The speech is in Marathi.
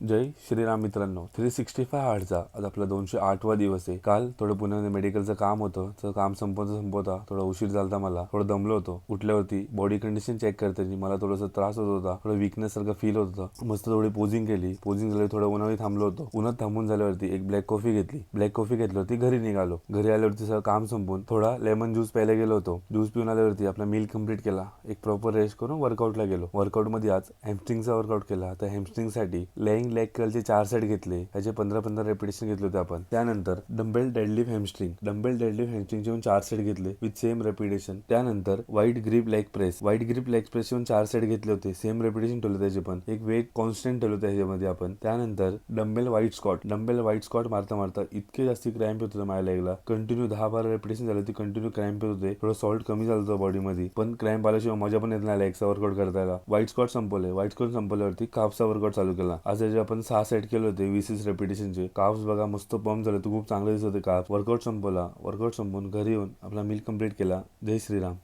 जय श्रीराम मित्रांनो. 365 हार्टचा आज आपला 208वा दिवस आहे. काल थोडं पुण्यामध्ये मेडिकलचं काम होतं, तर काम संपवता थोडा उशीर झाला मला. थोडं दमलो होतो. उठल्यावरती बॉडी कंडिशन चेक करताना मला थोडासा त्रास होत होता, थोडं वीकनेस सारखं फील होत होतं. मस्त थोडी पोजिंग केली. पोजिंग झाली, थोडं उन्हाळी थांबलो होतो. उन्हात थांबून झाल्यावरती एक ब्लॅक कॉफी घेतली. ब्लॅक कॉफी घेतल्यावरती घरी निघालो. घरी आल्यावरती सगळं काम संपवून थोडा लेमन ज्यूस प्यायला गेलो होतो. ज्यूस पिऊन आल्यावरती आपला मील कंप्लीट केला. एक प्रॉपर रेस्ट करून वर्कआउटला गेलो. वर्कआउटमध्ये आज हॅमस्ट्रिंगचा वर्कआउट केला. तर हॅमस्ट्रिंगसाठी लेइंग लेग कर्लचे 4 सेट घेतले. त्याचे 15-15 रेपिटेशन घेतले होते आपण. त्यानंतर डंबेल डेडलिफ्ट हॅमस्ट्रिंगचे 4 सेट घेतले विथ सेम रेपिटेशन. त्यानंतर wide grip leg press 4 set घेतले होते. सेम रेपिटेशन ठेवले त्याचे पण. एक वेट कॉन्स्टंट ठेवलं त्याच्यामध्ये आपण. त्यानंतर डंबेल वाईट स्कॉट मारता इतके जास्ती क्रॅम्प होत होते माझ्या लेगला. कंटिन्यू 10-12 रेपिटेशन झाले होते. कंटिन्यू क्रॅम्प येत होते. थोडं सॉल्ट कमी झालं होतं बॉडीमध्ये, पण क्रॅम्प आल्याशिवाय मजा पण येत नाही लेगचा वर्कआउट करताना. वाईट स्कॉट संपवल्यावरती काफचा वर्कआउट चालू केला. आज त्याचे आपण 6 सेट केले होते 20 रेपिटेशनचे. काफ्स बघा मस्त पंप झाले होते, खूप चांगले दिसत होते काफ. वर्कआउट संपवून घरी येऊन आपला मील कंप्लीट केला. जय श्रीराम.